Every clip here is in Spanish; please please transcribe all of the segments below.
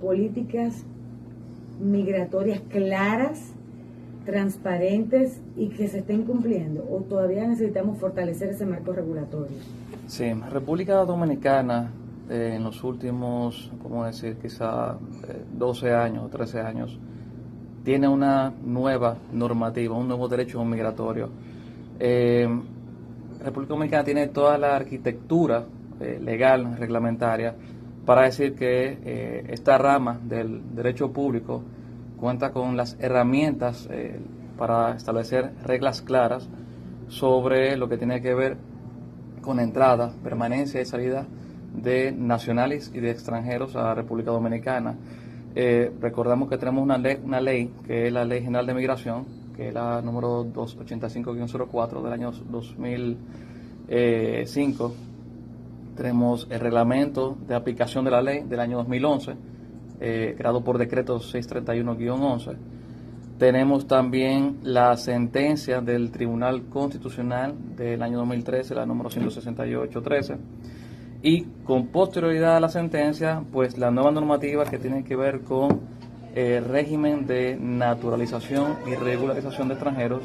políticas migratorias claras, transparentes y que se estén cumpliendo, o todavía necesitamos fortalecer ese marco regulatorio? Sí, República Dominicana en los últimos, ¿cómo decir?, quizá 12 años, 13 años, tiene una nueva normativa, un nuevo derecho migratorio. República Dominicana tiene toda la arquitectura legal, reglamentaria, para decir que esta rama del derecho público cuenta con las herramientas para establecer reglas claras sobre lo que tiene que ver con entrada, permanencia y salida de nacionales y de extranjeros a la República Dominicana. Recordamos que tenemos una ley que es la Ley General de Migración, que es la número 285-04 del año 2005. Tenemos el reglamento de aplicación de la ley del año 2011, creado por decreto 631-11. Tenemos también la sentencia del Tribunal Constitucional del año 2013, la número 168-13. Y con posterioridad a la sentencia, pues la nueva normativa que tiene que ver con el régimen de naturalización y regularización de extranjeros,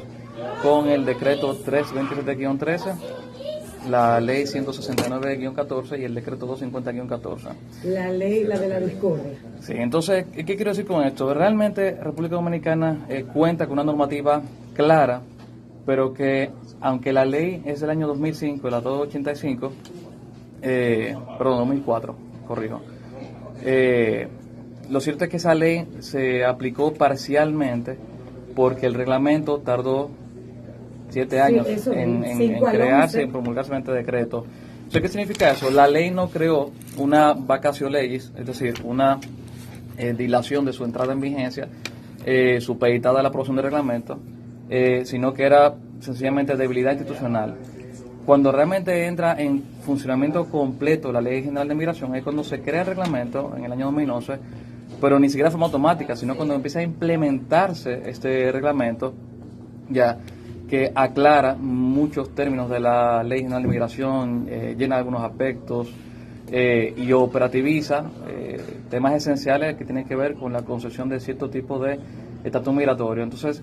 con el decreto 327-13, la ley 169-14 y el decreto 250-14. La ley, la de la discordia. Sí, entonces, ¿qué quiero decir con esto? Realmente República Dominicana cuenta con una normativa clara, pero que aunque la ley es del año 2005, la 285, perdón, 2004, corrijo. Lo cierto es que esa ley se aplicó parcialmente porque el reglamento tardó 7 años en crearse, en promulgarse este decreto. ¿Qué significa eso? La ley no creó una vacatio legis, es decir, una dilación de su entrada en vigencia supeditada a la aprobación del reglamento, sino que era sencillamente debilidad institucional. Cuando realmente entra en funcionamiento completo la Ley General de Migración es cuando se crea el reglamento en el año 2011, pero ni siquiera de forma automática, sino cuando empieza a implementarse este reglamento, ya que aclara muchos términos de la Ley General de Migración, llena algunos aspectos y operativiza temas esenciales que tienen que ver con la concesión de cierto tipo de estatus migratorio. Entonces,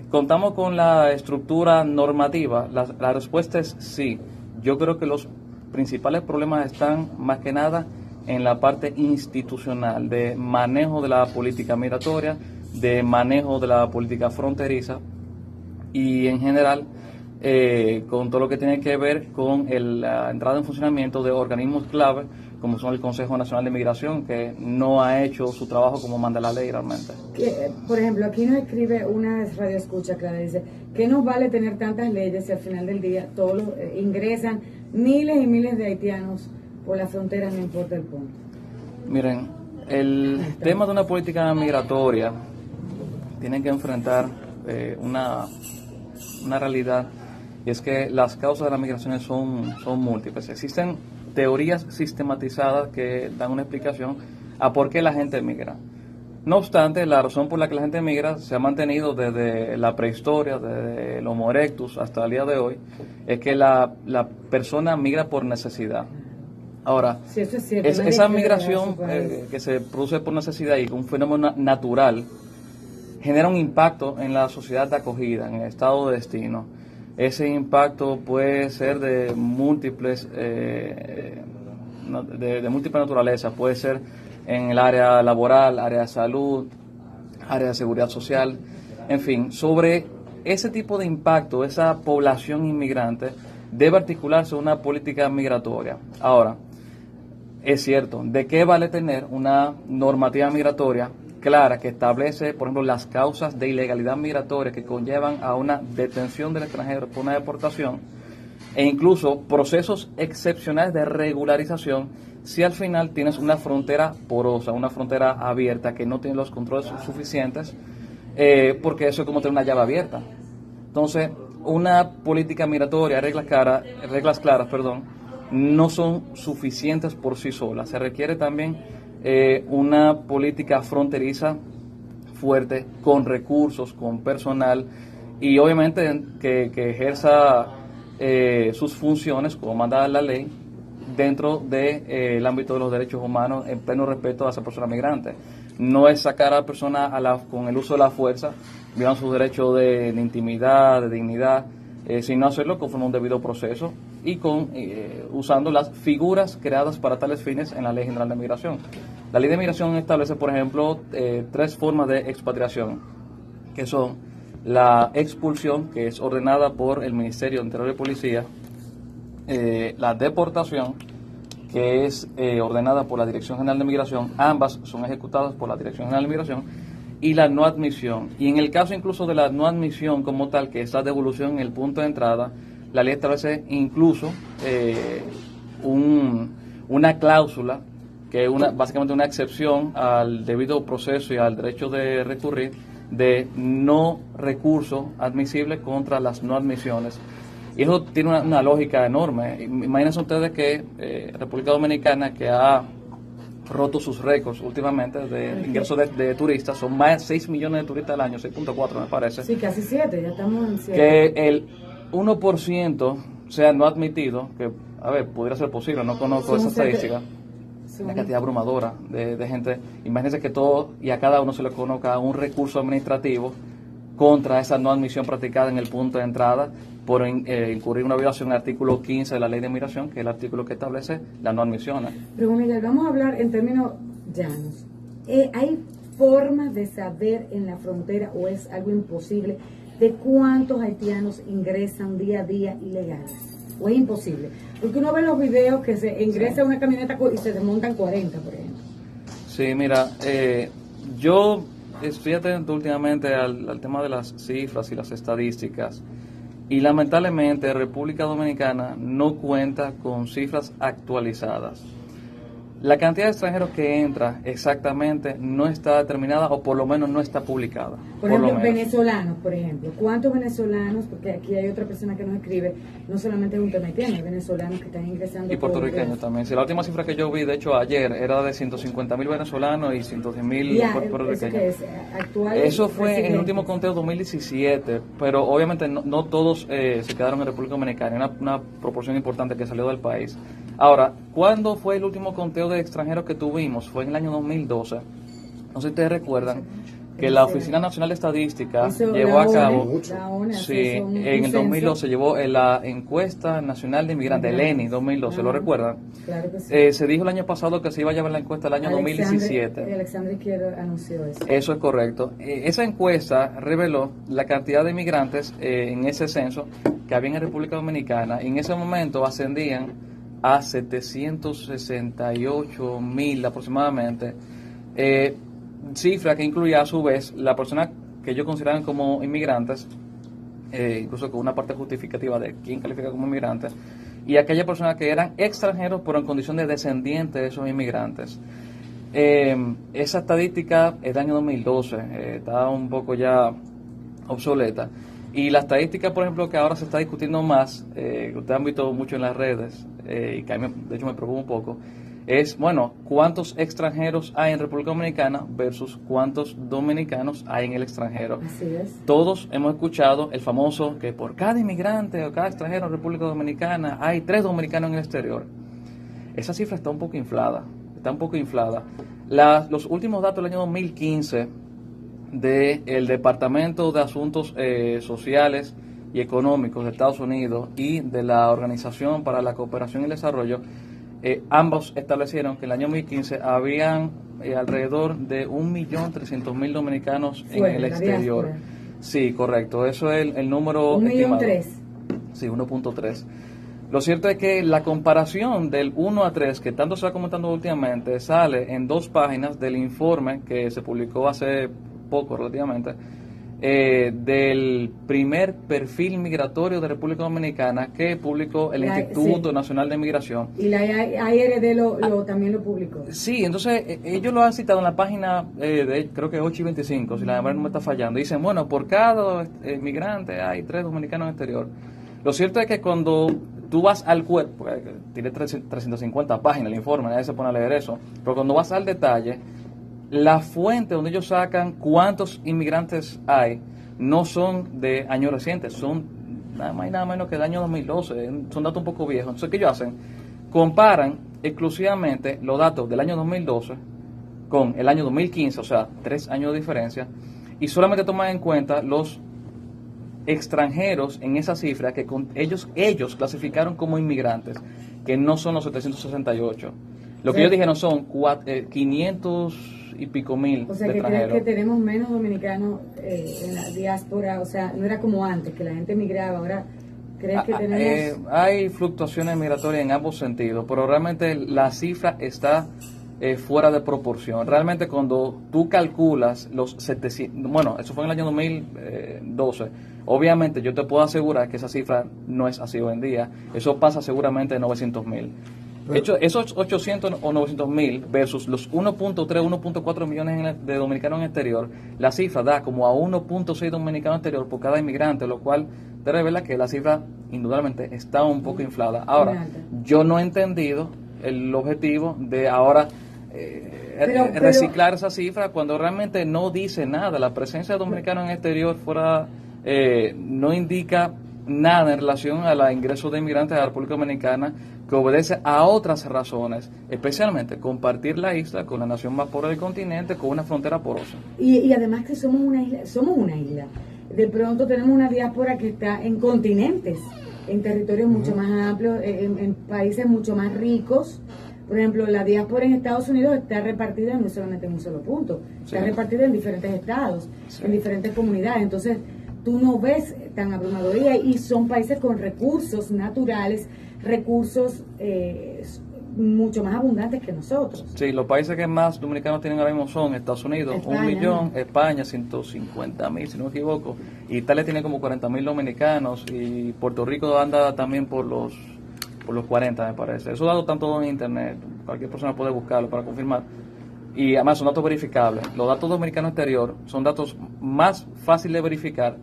¿contamos con la estructura normativa? La respuesta es sí. Yo creo que los principales problemas están más que nada en la parte institucional, de manejo de la política migratoria, de manejo de la política fronteriza y en general con todo lo que tiene que ver con la entrada en funcionamiento de organismos clave como son el Consejo Nacional de Migración, que no ha hecho su trabajo como manda la ley realmente. Por ejemplo, aquí nos escribe una radioescucha, Clara, dice, ¿qué nos vale tener tantas leyes si al final del día todos ingresan miles y miles de haitianos por las fronteras, no importa el punto? Miren, el tema de una política migratoria tiene que enfrentar una realidad, y es que las causas de las migraciones son múltiples. Existen teorías sistematizadas que dan una explicación a por qué la gente migra. No obstante, la razón por la que la gente migra se ha mantenido desde la prehistoria, desde el Homo erectus hasta el día de hoy, es que la persona migra por necesidad. Ahora, sí, eso es cierto, esa migración que se produce por necesidad y un fenómeno natural genera un impacto en la sociedad de acogida, en el estado de destino. Ese impacto puede ser de múltiples naturaleza, puede ser en el área laboral, área de salud, área de seguridad social, en fin, sobre ese tipo de impacto, esa población inmigrante, debe articularse una política migratoria. Ahora, es cierto, ¿de qué vale tener una normativa migratoria clara que establece, por ejemplo, las causas de ilegalidad migratoria que conllevan a una detención del extranjero por una deportación e incluso procesos excepcionales de regularización si al final tienes una frontera porosa, una frontera abierta que no tiene los controles suficientes, porque eso es como tener una llave abierta? Entonces, una política migratoria, reglas claras, no son suficientes por sí solas. Se requiere también una política fronteriza fuerte, con recursos, con personal y obviamente que ejerza sus funciones como manda la ley dentro del ámbito de los derechos humanos en pleno respeto a esa persona migrante. No es sacar a la persona con el uso de la fuerza, violando sus derechos de intimidad, de dignidad, sino hacerlo conforme a un debido proceso y usando las figuras creadas para tales fines en la Ley General de Migración. La Ley de Migración establece, por ejemplo, 3 formas de expatriación, que son la expulsión, que es ordenada por el Ministerio de Interior y Policía, la deportación, que es ordenada por la Dirección General de Migración, ambas son ejecutadas por la Dirección General de Migración, y la no admisión. Y en el caso incluso de la no admisión como tal, que es la devolución en el punto de entrada, la ley establece incluso una cláusula, que es básicamente una excepción al debido proceso y al derecho de recurrir, de no recurso admisible contra las no admisiones. Y eso tiene una lógica enorme. Imagínense ustedes que República Dominicana, que ha roto sus récords últimamente de ingresos de turistas, son más de 6 millones de turistas al año, 6.4 me parece. Sí, casi 7, ya estamos en 7. Que el 1% sea no admitido, que, a ver, pudiera ser posible, no conozco esa estadística. Una cantidad abrumadora de gente. Imagínense que todo y a cada uno se le conozca un recurso administrativo contra esa no admisión practicada en el punto de entrada por incurrir una violación al artículo 15 de la Ley de Migración, que es el artículo que establece la no admisión. Pero Miguel, vamos a hablar en términos llanos. ¿Hay formas de saber en la frontera, o es algo imposible, de cuántos haitianos ingresan día a día ilegales? ¿O es imposible? Porque uno ve los videos que se ingresa una camioneta y se desmontan 40, por ejemplo. Sí, mira, yo estoy atento últimamente al tema de las cifras y las estadísticas, y lamentablemente República Dominicana no cuenta con cifras actualizadas. La cantidad de extranjeros que entra exactamente no está determinada, o por lo menos no está publicada. Por ejemplo, venezolanos, por ejemplo. ¿Cuántos venezolanos? Porque aquí hay otra persona que nos escribe, no solamente es un tema haitiano, hay venezolanos que están ingresando. Y puertorriqueños también. Si la última cifra que yo vi, de hecho ayer, era de 150.000 venezolanos y 110.000 puertorriqueños. Eso fue en el último conteo 2017, pero obviamente no todos se quedaron en República Dominicana, una proporción importante que salió del país. Ahora, ¿cuándo fue el último conteo de extranjeros que tuvimos? Fue en el año 2012. No sé si ustedes recuerdan que la Oficina Nacional de Estadística llevó a cabo, en el 2012 llevó la encuesta nacional de inmigrantes, el ENI 2012, ¿lo recuerdan? Claro que sí. Se dijo el año pasado que se iba a llevar la encuesta el año 2017. Alexandre Izquierdo anunció eso. Eso es correcto. Esa encuesta reveló la cantidad de inmigrantes en ese censo que había en República Dominicana, y en ese momento ascendían a 768.000 aproximadamente, cifra que incluía a su vez la persona que ellos consideraban como inmigrantes, incluso con una parte justificativa de quién califica como inmigrantes, y aquellas personas que eran extranjeros pero en condición de descendientes de esos inmigrantes. Esa estadística es del año 2012, está un poco ya obsoleta. Y la estadística, por ejemplo, que ahora se está discutiendo más, que ustedes han visto mucho en las redes, y que a mí, de hecho, me preocupa un poco, es, bueno, cuántos extranjeros hay en República Dominicana versus cuántos dominicanos hay en el extranjero. Así es. Todos hemos escuchado el famoso que por cada inmigrante o cada extranjero en República Dominicana hay 3 dominicanos en el exterior. Esa cifra está un poco inflada, Los últimos datos del año 2015 del Departamento de Asuntos Sociales y Económicos de Estados Unidos y de la Organización para la Cooperación y el Desarrollo, ambos establecieron que en el año 2015 habían alrededor de 1.300.000 dominicanos en el exterior. Diáspora. Sí, correcto, eso es el número 1.300.000. Sí, 1.3. Lo cierto es que la comparación del 1 a 3, que tanto se va comentando últimamente, sale en 2 páginas del informe que se publicó hace poco relativamente, del primer perfil migratorio de República Dominicana que publicó el Instituto Nacional de Migración. Y la IRD también lo publicó. Sí, entonces ellos lo han citado en la página de creo que 8 y 25, si la memoria no me está fallando. Dicen, bueno, por cada migrante hay 3 dominicanos en el exterior. Lo cierto es que cuando tú vas al cuerpo, tiene 350 páginas el informe, nadie se pone a leer eso, pero cuando vas al detalle, la fuente donde ellos sacan cuántos inmigrantes hay no son de años recientes, son nada más y nada menos que del año 2012, son datos un poco viejos. Entonces, ¿qué ellos hacen? comparan exclusivamente los datos del año 2012 con el año 2015, o sea, 3 años de diferencia, y solamente toman en cuenta los extranjeros en esa cifra que ellos clasificaron como inmigrantes, que no son los 768. Lo que ellos dijeron son 500 y pico mil. O sea, que crees que tenemos menos dominicanos en la diáspora, o sea, no era como antes, que la gente migraba, ahora crees que tenemos... hay fluctuaciones migratorias en ambos sentidos, pero realmente la cifra está fuera de proporción. Realmente cuando tú calculas los 700, bueno, eso fue en el año 2012, obviamente yo te puedo asegurar que esa cifra no es así hoy en día, eso pasa seguramente de 900,000. De hecho, esos 800 o 900,000 versus los 1.3, 1.4 millones de dominicanos en el exterior, la cifra da como a 1.6 dominicanos en el exterior por cada inmigrante, lo cual te revela que la cifra indudablemente está un poco inflada. Ahora, yo no he entendido el objetivo de ahora reciclar esa cifra cuando realmente no dice nada. La presencia de dominicanos en el exterior fuera no indica nada en relación al ingreso de inmigrantes a la República Dominicana, que obedece a otras razones, especialmente compartir la isla con la nación más pobre del continente, con una frontera porosa. Y además que somos una isla. De pronto tenemos una diáspora que está en continentes, en territorios mucho más amplios, en países mucho más ricos. Por ejemplo, la diáspora en Estados Unidos está repartida no solamente en un solo punto, está repartida en diferentes estados, en diferentes comunidades. Entonces, tú no ves tan abrumador, y son países con recursos naturales, recursos mucho más abundantes que nosotros. Sí, los países que más dominicanos tienen ahora mismo son Estados Unidos, España, 1 millón, España 150,000, si no me equivoco, Italia tiene como 40,000 dominicanos, y Puerto Rico anda también por los 40, me parece. Esos datos están todos en internet, cualquier persona puede buscarlo para confirmar. Y además son datos verificables. Los datos dominicanos exterior son datos más fáciles de verificar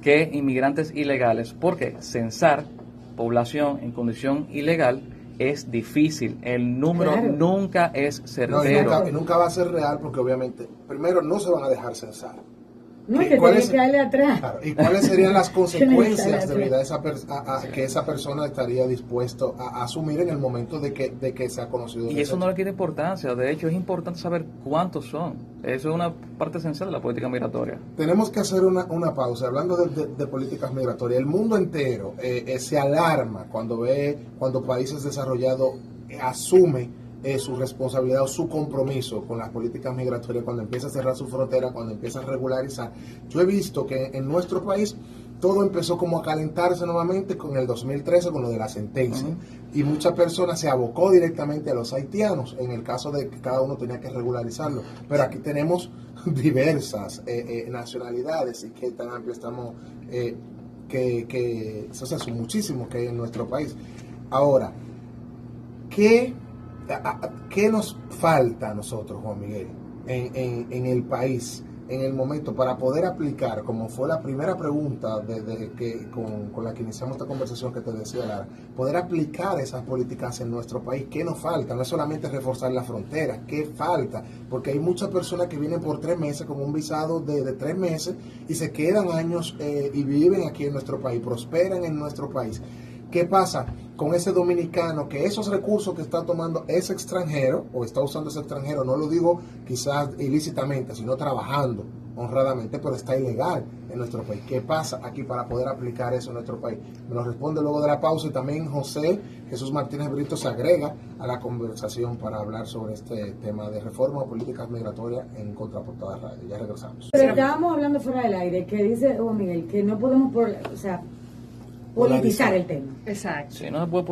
que inmigrantes ilegales, porque censar población en condición ilegal es difícil. El número nunca es certero. No, y nunca va a ser real, porque obviamente, primero, no se van a dejar censar. No, que tiene que darle atrás. Claro, ¿y cuáles serían las consecuencias debido a que esa persona estaría dispuesto a asumir en el momento de que sea conocido? Y eso no le quita importancia. De hecho, es importante saber cuántos son. Eso es una parte esencial de la política migratoria. Tenemos que hacer una pausa. Hablando de políticas migratorias, el mundo entero se alarma cuando países desarrollados asumen su responsabilidad o su compromiso con las políticas migratorias, cuando empieza a cerrar su frontera, cuando empieza a regularizar. Yo he visto que en nuestro país todo empezó como a calentarse nuevamente con el 2013, con lo de la sentencia, y muchas personas se abocó directamente a los haitianos, en el caso de que cada uno tenía que regularizarlo. Pero aquí tenemos diversas nacionalidades, y que tan amplio estamos, o sea, son muchísimos que hay en nuestro país. Ahora, ¿qué nos falta a nosotros, Juan Miguel, en el país, en el momento, para poder aplicar, como fue la primera pregunta con la que iniciamos esta conversación que te decía, Lara, poder aplicar esas políticas en nuestro país? ¿Qué nos falta? No es solamente reforzar la frontera, ¿qué falta? Porque hay muchas personas que vienen por 3 meses con un visado de 3 meses y se quedan años y viven aquí en nuestro país, prosperan en nuestro país. ¿Qué pasa con ese dominicano que esos recursos que está tomando ese extranjero, o está usando ese extranjero, no lo digo quizás ilícitamente, sino trabajando honradamente, pero está ilegal en nuestro país? ¿Qué pasa aquí para poder aplicar eso en nuestro país? Me lo responde luego de la pausa, y también José Jesús Martínez Brito se agrega a la conversación para hablar sobre este tema de reforma o políticas migratorias en Contraportada Radio. Ya regresamos. Pero estábamos hablando fuera del aire, que dice Juan Miguel, que no podemos politizar el tema. Exacto. Sí, no se puede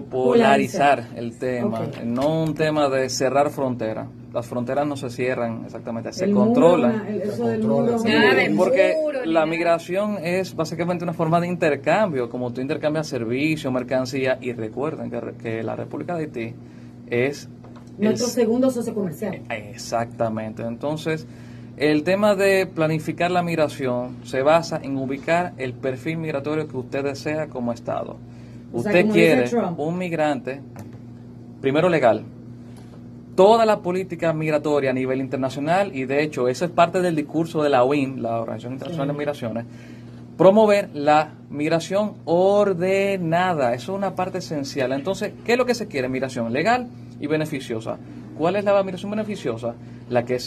polarizar el tema. No un tema de cerrar fronteras. Las fronteras no se cierran exactamente, se controlan. Porque la migración es básicamente una forma de intercambio, como tú intercambias servicios, mercancía, y recuerden que la República de Haití es nuestro segundo socio comercial. Exactamente. Entonces, el tema de planificar la migración se basa en ubicar el perfil migratorio que usted desea como Estado. Usted quiere un migrante, primero legal. Toda la política migratoria a nivel internacional, y de hecho eso es parte del discurso de la OIM, la Organización Internacional de Migraciones, promover la migración ordenada. Eso es una parte esencial. Entonces, ¿qué es lo que se quiere? Migración legal y beneficiosa. ¿Cuál es la migración beneficiosa? La que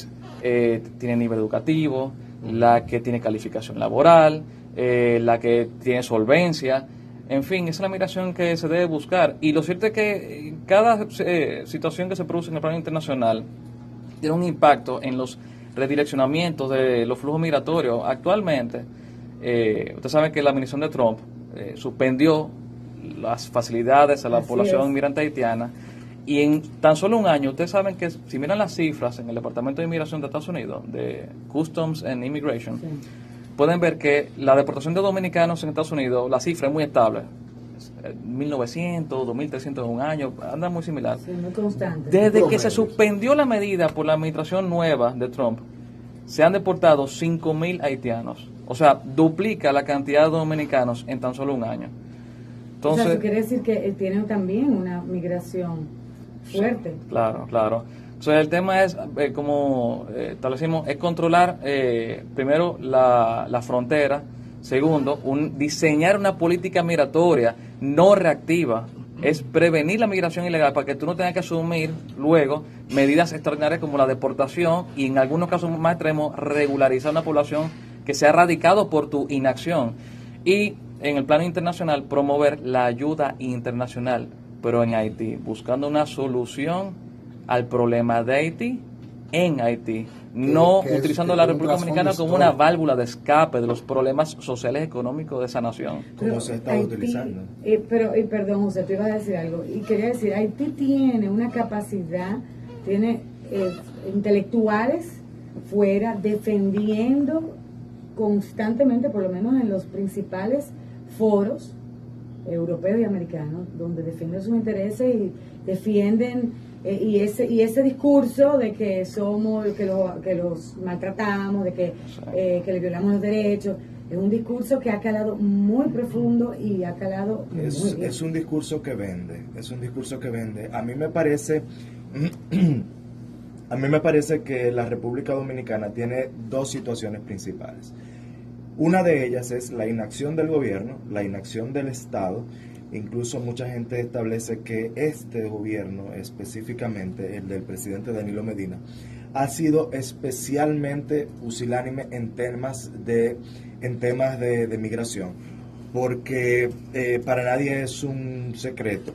tiene nivel educativo, la que tiene calificación laboral, la que tiene solvencia. En fin, esa es la migración que se debe buscar. Y lo cierto es que cada situación que se produce en el plano internacional tiene un impacto en los redireccionamientos de los flujos migratorios. Actualmente, usted sabe que la administración de Trump suspendió las facilidades a la población inmigrante haitiana, y en tan solo un año, ustedes saben que si miran las cifras en el Departamento de Inmigración de Estados Unidos, de Customs and Immigration, pueden ver que la deportación de dominicanos en Estados Unidos, la cifra es muy estable. 1.900, 2.300 en un año, anda muy similar. Sí, muy constante. Desde que se suspendió la medida por la administración nueva de Trump, se han deportado 5.000 haitianos. O sea, duplica la cantidad de dominicanos en tan solo un año. Entonces, o sea, eso quiere decir que tienen también una migración fuerte. Claro, claro. Entonces el tema es, como establecimos, es controlar primero la frontera. Segundo, diseñar una política migratoria no reactiva. Es prevenir la migración ilegal para que tú no tengas que asumir luego medidas extraordinarias como la deportación y en algunos casos más extremos regularizar una población que se ha radicado por tu inacción. Y en el plano internacional promover la ayuda internacional, pero en Haití, buscando una solución al problema de Haití en Haití, no utilizando la República Dominicana como una válvula de escape de los problemas sociales y económicos de esa nación. Como se está utilizando. Perdón, José, te iba a decir algo. Y quería decir, Haití tiene una capacidad, tiene intelectuales fuera defendiendo constantemente, por lo menos en los principales foros europeos y americanos, donde defienden sus intereses y defienden y ese discurso de que somos que los maltratamos, de que le violamos los derechos, es un discurso que ha calado muy profundo y ha calado muy bien. Es un discurso que vende, A mí me parece que la República Dominicana tiene dos situaciones principales. Una de ellas es la inacción del gobierno, la inacción del Estado. Incluso mucha gente establece que este gobierno, específicamente el del presidente Danilo Medina, ha sido especialmente pusilánime en temas de migración, porque para nadie es un secreto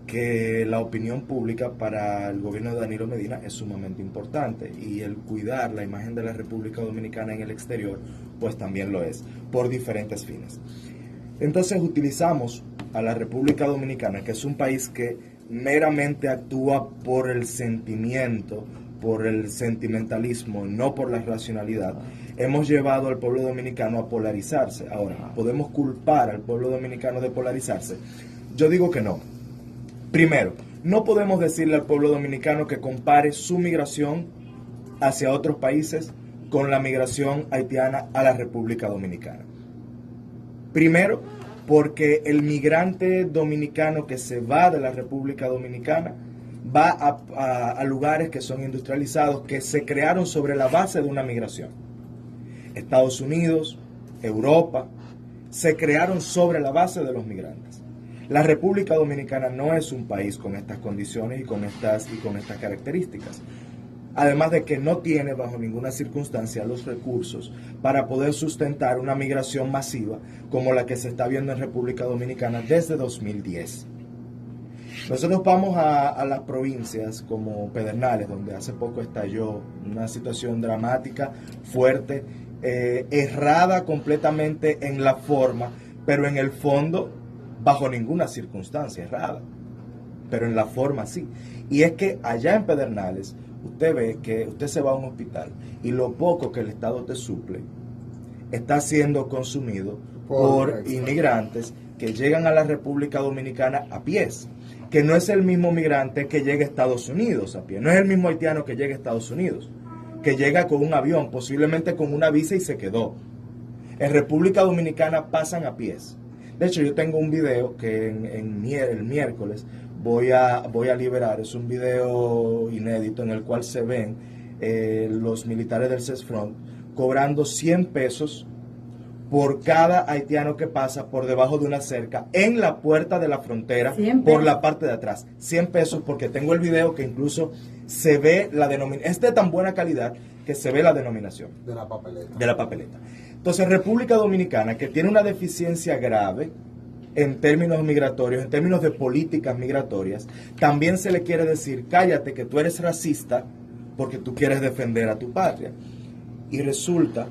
que la opinión pública para el gobierno de Danilo Medina es sumamente importante, y el cuidar la imagen de la República Dominicana en el exterior pues también lo es, por diferentes fines. Entonces utilizamos a la República Dominicana, que es un país que meramente actúa por el sentimiento, por el sentimentalismo, no por la racionalidad. Hemos llevado al pueblo dominicano a polarizarse. Ahora, ¿podemos culpar al pueblo dominicano de polarizarse? Yo digo que no. Primero, no podemos decirle al pueblo dominicano que compare su migración hacia otros países con la migración haitiana a la República Dominicana. Primero, porque el migrante dominicano que se va de la República Dominicana va a lugares que son industrializados, que se crearon sobre la base de una migración. Estados Unidos, Europa, se crearon sobre la base de los migrantes. La República Dominicana no es un país con estas condiciones y con estas características. Además de que no tiene bajo ninguna circunstancia los recursos para poder sustentar una migración masiva como la que se está viendo en República Dominicana desde 2010. Nosotros vamos a las provincias como Pedernales, donde hace poco estalló una situación dramática, fuerte, errada completamente en la forma, pero en el fondo bajo ninguna circunstancia errada, pero en la forma sí. Y es que allá en Pedernales usted ve que usted se va a un hospital y lo poco que el Estado te suple está siendo consumido por inmigrantes que llegan a la República Dominicana a pies, que no es el mismo migrante que llega a Estados Unidos a pie, no es el mismo haitiano que llega a Estados Unidos, que llega con un avión, posiblemente con una visa y se quedó. En República Dominicana pasan a pies. De hecho, yo tengo un video que el miércoles voy a liberar. Es un video inédito en el cual se ven los militares del CESFRONT cobrando 100 pesos por cada haitiano que pasa por debajo de una cerca en la puerta de la frontera por la parte de atrás. 100 pesos porque tengo el video que incluso se ve la denominación. Es de tan buena calidad que se ve la denominación. De la papeleta. De la papeleta. Entonces, República Dominicana, que tiene una deficiencia grave en términos migratorios, en términos de políticas migratorias, también se le quiere decir, cállate que tú eres racista porque tú quieres defender a tu patria. Y resulta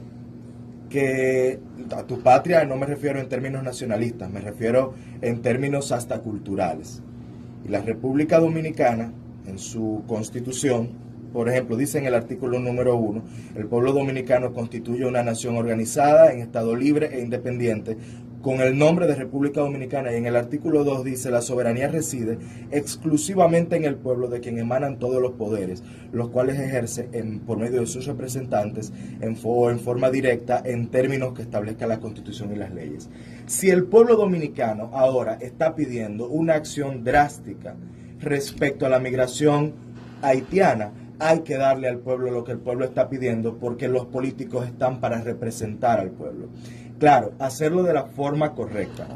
que a tu patria no me refiero en términos nacionalistas, me refiero en términos hasta culturales. Y la República Dominicana, en su constitución, por ejemplo, dice en el artículo número 1, el pueblo dominicano constituye una nación organizada en Estado libre e independiente con el nombre de República Dominicana, y en el artículo 2 dice, la soberanía reside exclusivamente en el pueblo de quien emanan todos los poderes, los cuales ejerce por medio de sus representantes en forma directa en términos que establezca la Constitución y las leyes. Si el pueblo dominicano ahora está pidiendo una acción drástica respecto a la migración haitiana, hay que darle al pueblo lo que el pueblo está pidiendo, porque los políticos están para representar al pueblo. Claro, hacerlo de la forma correcta,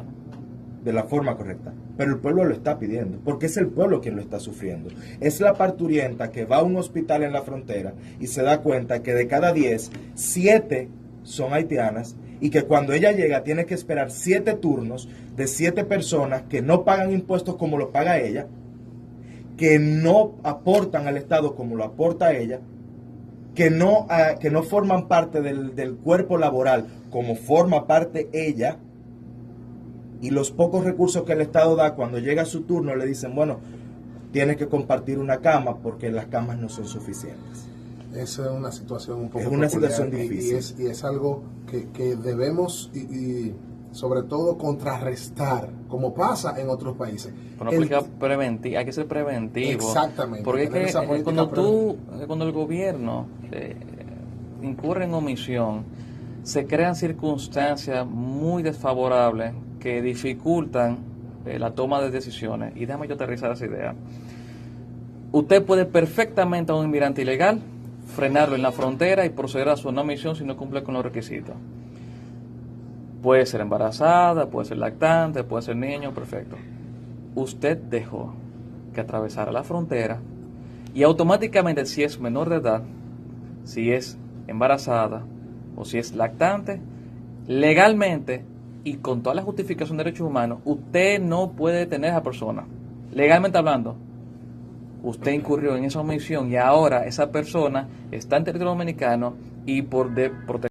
pero el pueblo lo está pidiendo, porque es el pueblo quien lo está sufriendo. Es la parturienta que va a un hospital en la frontera y se da cuenta que de cada 10, 7 son haitianas, y que cuando ella llega tiene que esperar 7 turnos de 7 personas que no pagan impuestos como lo paga ella, que no aportan al Estado como lo aporta ella, que no forman parte del cuerpo laboral como forma parte ella, y los pocos recursos que el Estado da cuando llega su turno le dicen, bueno, tienes que compartir una cama porque las camas no son suficientes. Esa es una situación un poco es una situación difícil. Y es algo que debemos y sobre todo contrarrestar, como pasa en otros países. Hay que ser preventivo. Exactamente. Porque es que cuando el gobierno incurre en omisión, se crean circunstancias muy desfavorables que dificultan la toma de decisiones. Y déjame yo aterrizar esa idea. Usted puede perfectamente a un inmigrante ilegal frenarlo en la frontera y proceder a su no admisión si no cumple con los requisitos. Puede ser embarazada, puede ser lactante, puede ser niño, perfecto. Usted dejó que atravesara la frontera y automáticamente, si es menor de edad, si es embarazada o si es lactante, legalmente y con toda la justificación de derechos humanos, usted no puede detener a esa persona. Legalmente hablando, usted incurrió en esa omisión y ahora esa persona está en territorio dominicano y por protección